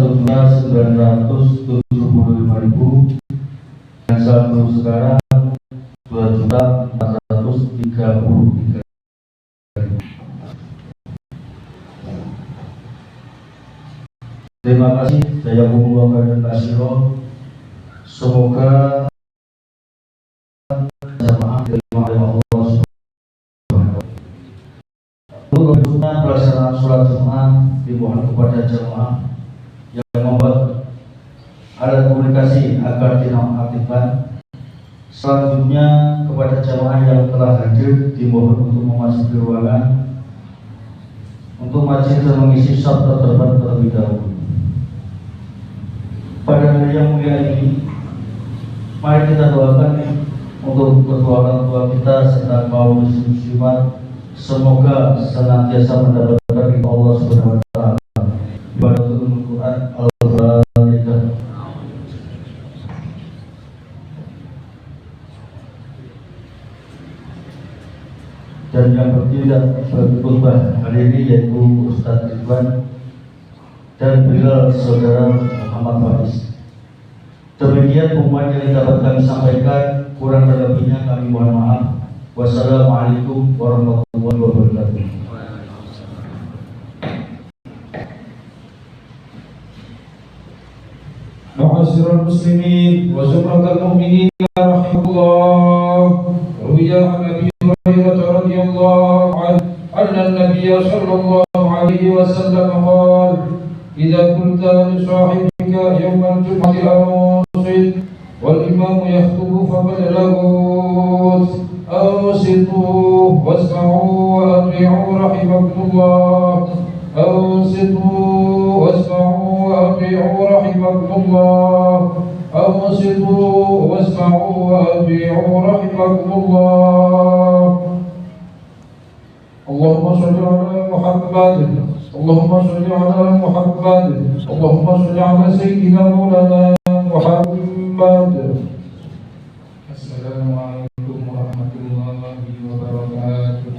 1.975.000 dan saldo sekarang 2.433.000. Terima kasih, jazakumullah khairan katsiran. Semoga jamaah diterima oleh Allah Subhanahu wa taala. Untuk pelaksanaan sholat Jumat dimohon kepada jamaah yang membuat alat komunikasi agar dinonaktifkan. Selanjutnya kepada jamaah yang telah hadir dimohon untuk memasuki ruangan untuk majlis dan mengisi sabda terban terlebih dahulu. Pada hari yang mulia ini, mari kita doakan untuk kedua orang tua kita serta kaum muslimat, semoga senantiasa mendapatkan ridho Allah Subhanahu wa taala. Ibadatul Quran Al-Fatihah. Dan yang bertindak berkhutbah hari ini yaitu Ustaz Ridwan dan beliau saudara Muhammad Faiz. Demikian pengumuman yang dapat kami sampaikan, kurang lebihnya kami mohon maaf. Wassalamualaikum warahmatullahi wabarakatuh. Ma'asyiral muslimin wa zumratal mu'minin rahimakumullah. Ruwiya an Abi Hurairah radhiyallahu anhu anna an-nabiy sallallahu alaihi wasallam qala idza qulta li sahibika yawmal jum'ati ansit wal imamu yakhutubu fabalaghut ansitu wasma'u wa ati'u rahimakumullah ansitu wasma'u wa ati'u rahimakumullah ansitu wasma'u wa ati'u rahimakumullah. Allahumma shalli ala Muhammad, Allahumma shalli ala Muhammad, Allahumma shalli ala sayyidina Maulana Muhammad. Assalamualaikum warahmatullahi wabarakatuh.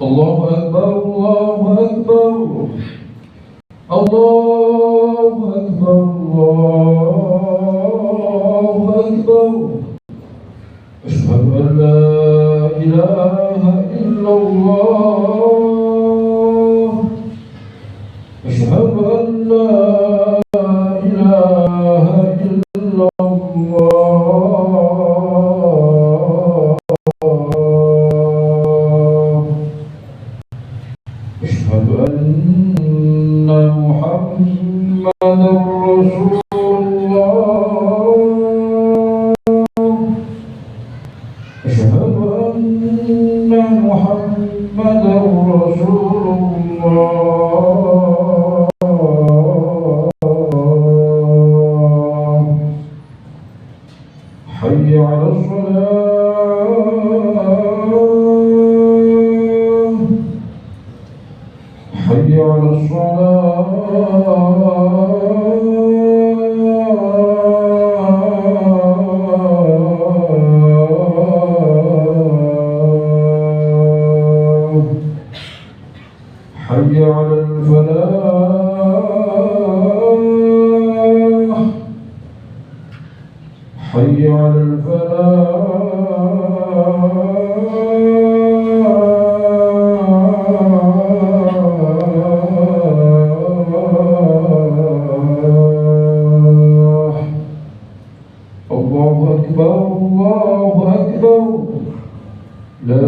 Allahu akbar, Allahu akbar, Allahu akbar, Allahu akbar. Asyhadu an la ilaha illallah, asyhadu an la ilaha illallah, asyhadu anna Muhammadar Rasulullah, asyhadu anna Muhammadar Rasulullah. Hayya 'alas shalah, hayya 'alas shalah. حي على الفلاح، حي على الفلاح. الله أكبر، الله أكبر، لا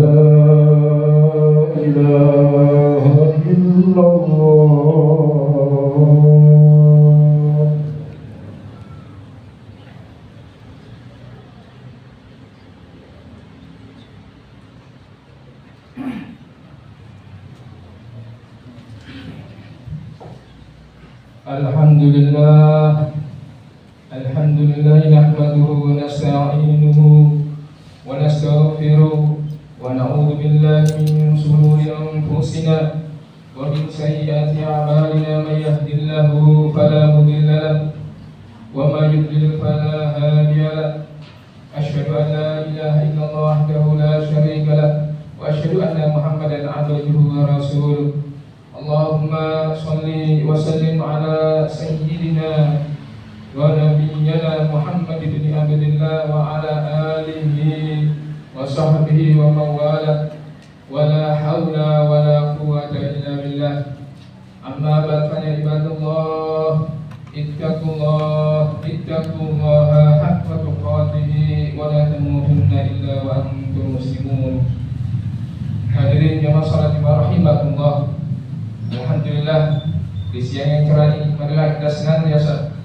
إله إلا الله. Alhamdulillah, alhamdulillah nahmaduhu wa nasta'inuhu wa nastaghfiruh wa na'udzu billahi min shururi anfusina wa min sayyiati a'malina. May yahdihillahu fala mudilla lahu wa may yudlil fala hadiya lahu. Asyhadu an la ilaha illallah wahdahu la syarika lahu wa asyhadu anna Muhammadan 'abduhu wa rasuluh. Allahumma salli wa sallim ala sayyidina wa nabiyyina Muhammad ibn Abdillah wa ala alihi wa sahbihi wa mawala wa la hawla wa la quwwata illa billah. Amma ba'd, fa ya ibadallah, ittaqullaha haqqa tuqatih wa la tamutunna illa wa antum muslimun. Hadirin jamaah salat rahimakumullah. Alhamdulillah, di siang yang cerah ini marilah kita senantiasa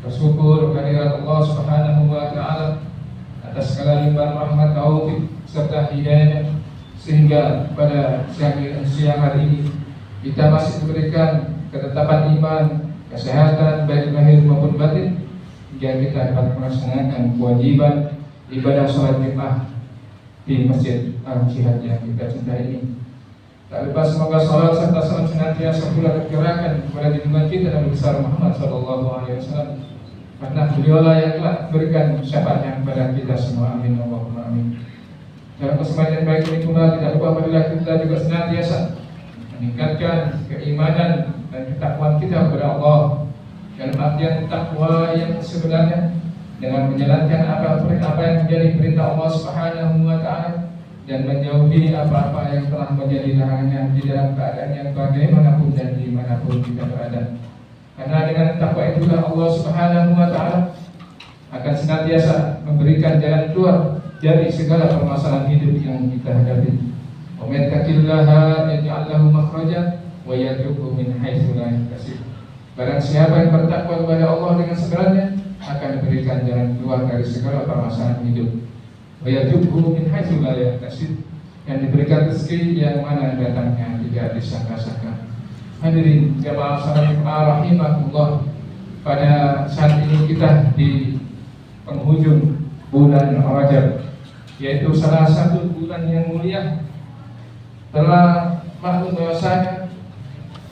bersyukur kehadirat Allah Subhanahu wa taala atas segala limpahan rahmat, taufik serta hidayah, sehingga pada siang hari ini kita masih diberikan ketetapan iman, kesehatan baik lahir maupun batin, hingga kita dapat melaksanakan kewajiban ibadah salat Jumat di Masjid Al-Jihad yang kita cintai ini. Tak lupa semoga salat serta salam senantiasa pula tercurahkan kepada junjungan kita Nabi besar Muhammad SAW, karena beliaulah yang telah berikan syafaatnya kepada kita semua. Amin Allahumma amin. Dalam kesempatan baik ini pula tidak lupa marilah kita juga senantiasa meningkatkan keimanan dan ketakwaan kita kepada Allah, dalam artian takwa yang sebenarnya dengan menjalankan apa yang menjadi perintah Allah Subhanahu wa taala dan menjauhi apa-apa yang telah menjadi larangan di dalam keadaan yang bagaimanapun dan dimanapun kita berada. Karena dengan takwa itulah Allah Subhanahu wa taala akan senantiasa memberikan jalan keluar dari segala permasalahan hidup yang kita hadapi. Wa man yattaqillaha yaj'al lahu makhraja wa yarzuqhu min haitsu la yahtasib. Barang siapa yang bertakwa kepada Allah dengan sebenarnya akan diberikan jalan keluar dari segala permasalahan hidup. Wa yarzuqhu min haitsu la yahtasib, dan diberikan rezeki yang mana datangnya tidak disangka-sangka. Hadirin jamaah salat rahimakumullah, pada saat ini kita di penghujung bulan Rajab, yaitu salah satu bulan yang mulia. Telah maklum bahwasanya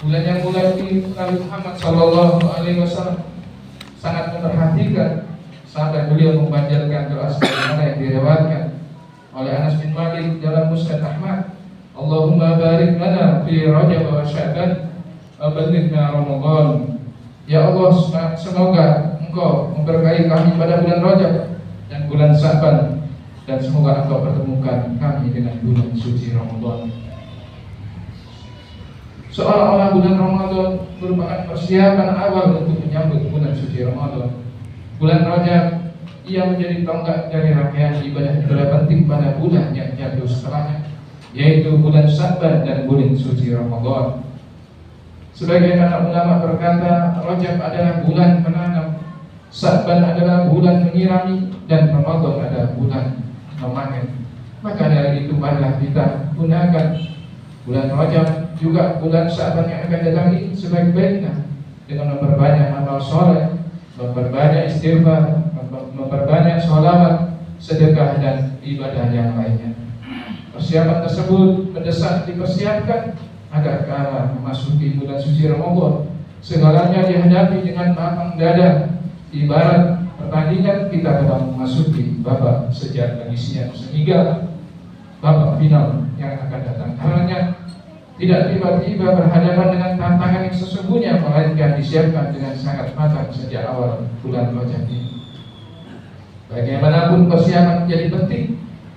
bulan yang mulia ini Nabi Muhammad SAW sangat memperhatikan sampai beliau memanjatkan doa sebagaimana yang diriwayatkan oleh Anas bin Malik dalam Musnad Ahmad. Allahumma barik lana fi Rajab wa Sya'ban wa ballighna Ramadan. Ya Allah, semoga Engkau memberkahi kami pada bulan Rajab dan bulan Sya'ban, dan semoga Engkau pertemukan kami dengan bulan suci Ramadan. Seolah-olah bulan Ramadan merupakan persiapan awal untuk menyambut bulan suci Ramadan. Bulan Rajab ia menjadi tonggak dari rangkaian ibadah penting pada bulan yang jatuh setelahnya, yaitu bulan Sya'ban dan bulan suci Ramadan. Sebagaimana ulama berkata, Rajab adalah bulan menanam, Sya'ban adalah bulan menyirami, dan Ramadan adalah bulan memanen. Maka dari itu marilah kita gunakan bulan Rajab juga bulan Sya'ban yang akan datang ini sebaik-baiknya dengan memperbanyak amal soleh, memperbanyak istighfar, memperbanyak sholawat, sedekah, dan ibadah yang lainnya. Persiapan tersebut mendesak dipersiapkan agar kala memasuki bulan suci Ramadan segalanya dihadapi dengan lapang dada, ibarat pertandingan kita telah memasuki babak sejak penyisian sehingga babak final yang akan datang. Karenanya tidak tiba-tiba berhadapan dengan tantangan yang sesungguhnya, melainkan disiapkan dengan sangat matang sejak awal bulan Rajab ini. Bagaimanapun persiapan menjadi penting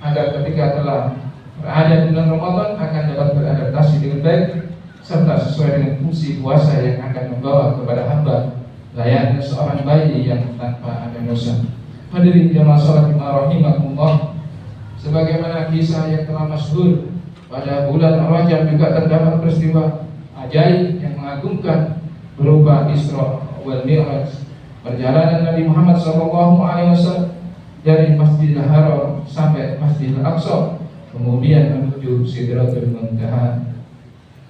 agar ketika telah berada di bulan Ramadan akan dapat beradaptasi dengan baik serta sesuai dengan fungsi puasa yang akan membawa kepada hamba layaknya seorang bayi yang tanpa ada dosa. Hadirin jamaah salat rahimakumullah, sebagaimana kisah yang telah masyhur, pada bulan Rajab juga terdapat peristiwa ajaib yang mengagumkan berupa Isra wal Mi'raj, perjalanan Nabi Muhammad SAW dari Masjidil Haram sampai Masjidil Aqsa, kemudian menuju Sidratul Muntaha.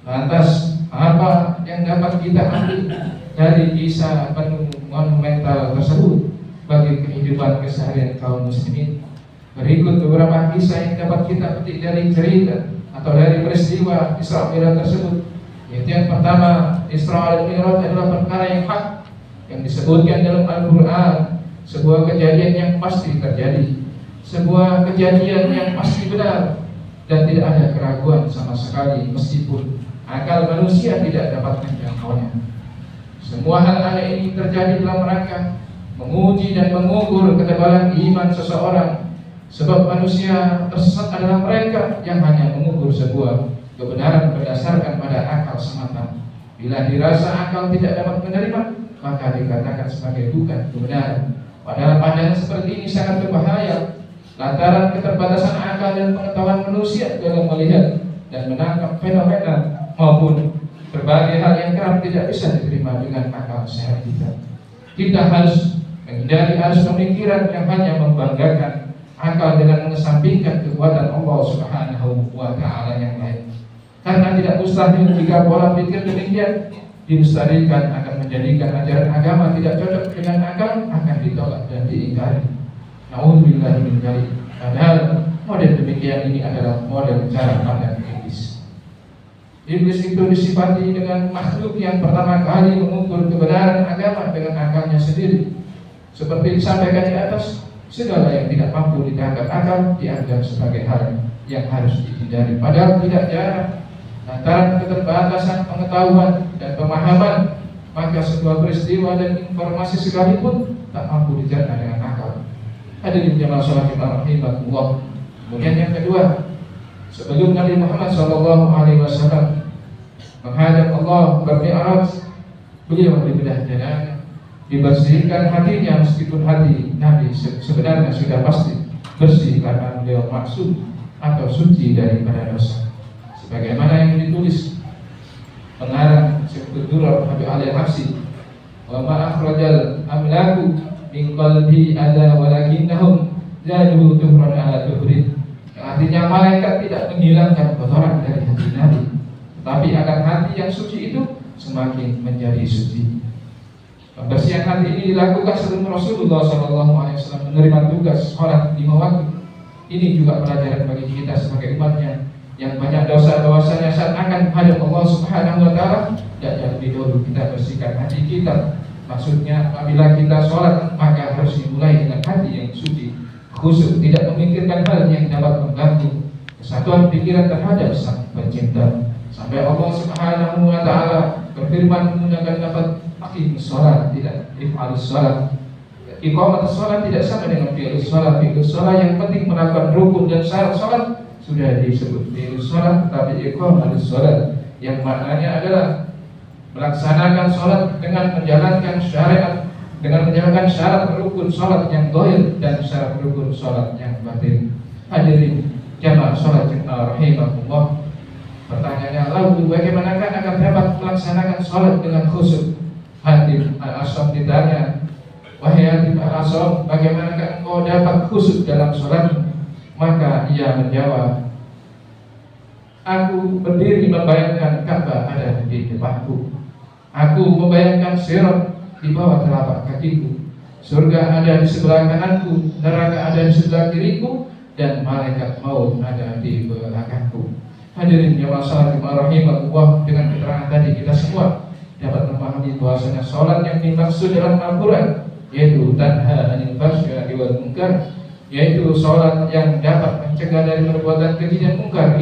Lantas apa yang dapat kita ambil dari kisah penuh monumental tersebut bagi kehidupan keseharian kaum muslimin? Berikut beberapa kisah yang dapat kita petik dari cerita atau dari peristiwa Isra Mi'raj tersebut. Yaitu yang pertama, Isra dan Mi'raj adalah perkara yang hak yang disebutkan dalam Al-Quran, sebuah kejadian yang pasti terjadi, sebuah kejadian yang pasti benar dan tidak ada keraguan sama sekali, meskipun akal manusia tidak dapat menjangkaunya. Semua hal aneh ini terjadi dalam rangka menguji dan mengukur ketebalan iman seseorang. Sebab manusia tersesat adalah mereka yang hanya mengukur sebuah kebenaran berdasarkan pada akal semata. Bila dirasa akal tidak dapat menerima, maka dikatakan sebagai bukan kebenaran. Padahal pandangan seperti ini sangat berbahaya lantaran keterbatasan akal dan pengetahuan manusia dalam melihat dan menangkap fenomena maupun berbagai hal yang kerap tidak bisa diterima dengan akal sehat kita. Kita harus menghindari arus pemikiran yang hanya membanggakan akal dengan mengesampingkan kekuatan Allah Subhanahu wa Ta'ala yang lain. Karena tidak mustahil jika pola pikir demikian dilestarikan akan menjadikan ajaran agama tidak cocok dengan akal, akan ditolak dan diingkari. Nauzubillah min dzalik. Padahal model demikian ini adalah model cara pandang iblis. Iblis itu disifati dengan makhluk yang pertama kali mengukur kebenaran agama dengan akalnya sendiri. Seperti disampaikan di atas, segala yang tidak mampu ditangkap akal dianggap sebagai hal yang harus dihindari. Padahal tidak jarang lantaran keterbatasan pengetahuan dan pemahaman, maka sebuah peristiwa dan informasi sekalipun tak mampu dicerna dengan akal. Hadirin jamaah sholatin rahimakumullah. Kemudian yang kedua, sebelum Nabi Muhammad SAW menghadap Allah bermi'raj, beliau dibedah dadanya, dibersihkan hatinya, meskipun hati Nabi sebenarnya sudah pasti bersih karena beliau maksum atau suci daripada dosa. Sebagaimana yang ditulis pengarang Syekh Durar Habib Ali Al-Habsyi, wa ma akhrajal amlaku min qalbi ada walakinnahum jadu tuhran ala tuhrin. Artinya malaikat tidak menghilangkan kotoran dari hati Nabi, tetapi akan hati yang suci itu semakin menjadi suci. Pembersihan hati ini dilakukan sebelum Rasulullah SAW menerima tugas sholat 5 waktu. Ini juga pelajaran bagi kita sebagai umatnya yang banyak dosa, bahwasanya saat akan menghadap Allah Subhanahu wa Ta'ala, dan lebih dahulu kita bersihkan hati kita. Maksudnya apabila kita sholat, maka harus dimulai dengan hati yang suci, khusyuk, tidak memikirkan hal yang dapat mengganggu kesatuan pikiran terhadap Sang Pencipta. Sampai Allah Subhanahu wa Ta'ala berfirman menggunakan lafaz aqimus sholat, tidak if'alus sholat. Iqamatus sholat tidak sama dengan fi'lus sholat. Fi'lus sholat yang penting melakukan rukun dan syarat sholat sudah disebut fi'lus sholat, tetapi iqamatus sholat yang maknanya adalah melaksanakan sholat dengan menjalankan syariat, dengan menjalankan syarat rukun sholat yang zahir dan syarat rukun sholat yang batin. Hadirin jamaah sholat rahimakumullah. Pertanyaannya, lalu bagaimanakah agar dapat melaksanakan sholat dengan khusyuk? Hatib Al-Asyam ditanya, wahai Hatib Al-Asyam, bagaimanakah engkau dapat khusyuk dalam sholatmu? Maka ia menjawab, aku berdiri membayangkan Ka'bah ada di depanku. Aku membayangkan sirat di bawah telapak kakiku. Surga ada di sebelah kananku, neraka ada di sebelah kiriku, dan malaikat maut ada di belakangku. Hadirin jamaah sholatin rahimakumullah, dengan keterangan tadi kita semua dapat memahami bahwasanya sholat yang dimaksud dalam Al-Quran yaitu tanha anil fahsya'i wal munkar, yaitu sholat yang dapat mencegah dari perbuatan keji dan munkar.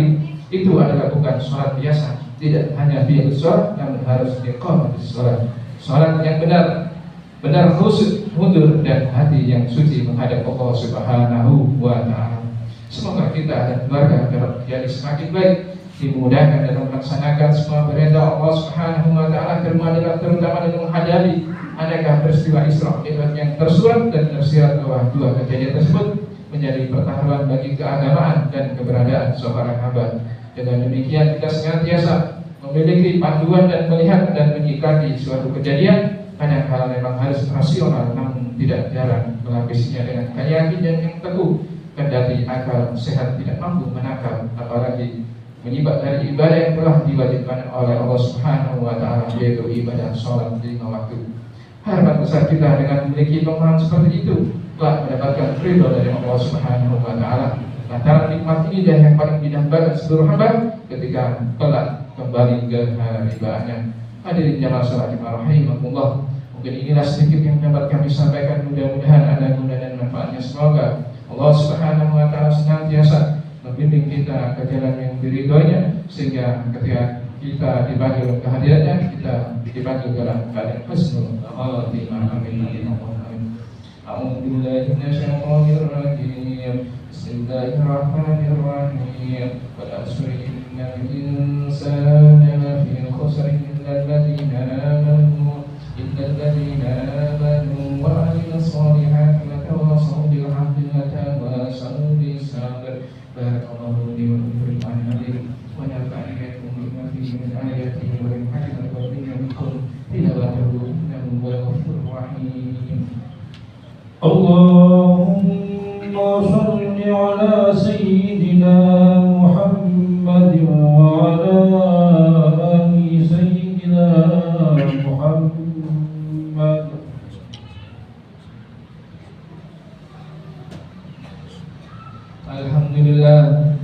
Itu adalah bukan sholat biasa, tidak hanya fi'il sholat, namun harus iqamatus sholat. Sholat yang benar khusyuk, mundur, dan hati yang suci menghadap Allah Subhanahu wa Ta'ala. Semoga kita dan keluarga dapat menjadi semakin baik, dimudahkan dalam melaksanakan semua perintah Allah Subhanahu wa Ta'ala, terutama dalam menghadapi adakah peristiwa Isra Mi'raj yang tersurat dan tersirat bahwa dua kejadian tersebut menjadi pertaruhan bagi keagamaan dan keberadaan seorang hamba. Dengan demikian kita senantiasa memiliki panduan dan melihat dan menyikapi suatu kejadian. Kadang-kadang memang harus rasional, namun tidak jarang melapisinya dengan keyakinan yang teguh. Kendati akal sehat tidak mampu menangkal, apalagi menyimak dari ibadah yang telah diwajibkan oleh Allah Subhanahu wa Ta'ala, yaitu ibadah sholat 5 waktu. Harapan besar kita dengan memiliki pemahaman seperti itu telah mendapatkan ridho dari Allah Subhanahu wa Ta'ala. Lantaran nikmat ini dan yang paling didambakan seluruh hamba ketika kelak kembali ke haribaannya. Hadirin jamaah sholatin rahimakumullah, mungkin inilah sedikit yang dapat kami sampaikan. Mudah-mudahan ada guna dan manfaatnya. Semoga Allah Subhanahu wa Ta'ala senantiasa membimbing kita ke jalan yang diridhoinya, sehingga ketika kita dipanggil dalam kehadirannya, kita dipanggil dalam keadaan husnul khatimah. Amin amin amin. A'udzu billahi minasyaitonir rajim. Bismillahirrahmanirrahim. Wal 'asri innal insana lafi khusrin illa alladziina amanu wa 'amilus shalihati wa tawassaw bil haqqi wa tawassaw bis sabr. Barakallahu li wa lakum fil Qur'anil wa nafa'ani bima fihi min ayatihi wa min hikmatin wa bayyinatin tilawatuhu innahu huwal ghafurur rahim. Allahumma salli ala sayyidina Muhammad wa ala ali sayyidina Muhammad.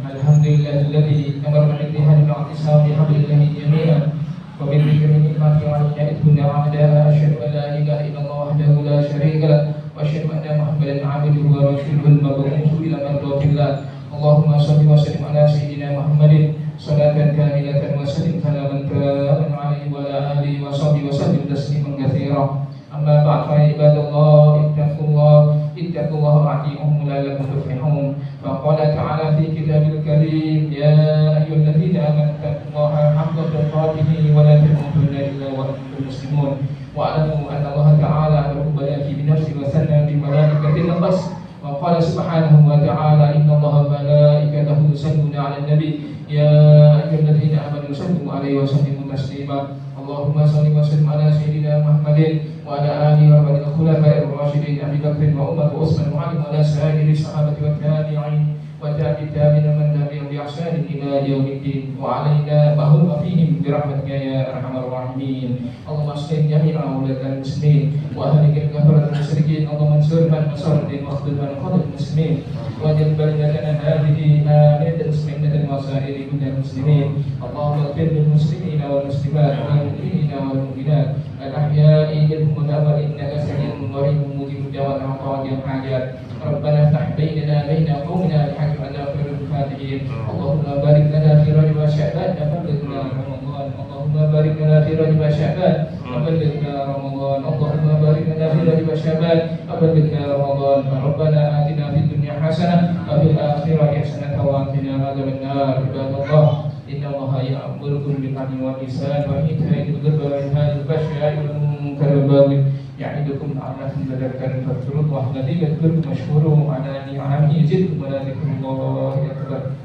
Alhamdulillahilladzi amarna bittihadi ma'tisami hablillahi jami'an wa bi dzikri ni'mati wa ni'matihi wa asyhadu an la ilaha illallah wahdahu la syarika lahu wa asyhadu anna Muhammadan 'abduhu wa rasuluhu al-mab'uutsu ila mardatillah. Allahumma shalli wa sallim ala sayyidina Muhammadin salatan kamilatan wa sallim salaman taman 'alaihi wa ala alihi wa sahbihi wa sallim tasliman katsiran. Amma ba'd, fa ibadallah ittaqullaha wa ati'uhu la'allakum tuflihun. Faqala ta'ala fi kitabil karim, ya ayyuhalladzina amanu ittaqullaha haqqa tuqatih wa la tamutunna illa wa antum muslimun. Wa'lamu anna Allah ta'ala rabbana fi nafsi wa sanna bi malaikatil qas. Wa qala subhanahu wa ta'ala, inna Allaha wa malaikatahu yusalluna 'alan nabi ya ayyuhalladzina amanu sallu 'alaihi wa sallimu taslima. Allahumma shalli wa sallim ala sayyidina Muhammadin wa ala alihi wa sahbihi khulafa'ir rasyidin Abi Bakr wa Umar wa Utsman wa Ali wa ala sa'iri sahabati wa tabi'in wa tabi'in man tabi'ahum bi ihsan ila yaumiddin wa alaina bahum fihim bi rahmatika ya arhamar rahimin. Allahumma salli jami'a auladan muslimin wa ahlikil kafarat musyrikin. Allahumma ansur man nasardin wa khudh man khudh muslimin wa jal baladana hadhihi aminatan muslimatan wa sa'iri muslimin. Allahumma ighfir lil muslimina wal muslimat wal mu'minina wal mu'minat al-ahya'i minhum wal amwat innaka sami'un qaribun mujibud da'wat wa qadiyul hajat. Rabbana iftah bainana baina qaumina bihaqqi wa anta khairul fatihin. Allahumma barik lana fi Rajab wa Sya'ban wa ballighna Ramadan. Allahumma barik lana fi Rajab wa Sya'ban wa ballighna Ramadan. Allahumma barik lana fi Rajab wa Sya'ban wa ballighna Ramadan. Rabbana atina fid dunya hasanah wa fil akhirati hasanah wa qina adzaban nar. Ibadallah, inna Allaha ya'murukum bil 'adli wal ihsan wa ita'i dzil qurba wa yanha 'anil fahsya'i wal munkari wal baghi ya'idukum la'allakum tadhakkarun. Fadhkurullaha alladzi yadhkurukum washkuruhu 'ala ni'amihi yazidkum wa la dzikrullahi akbar.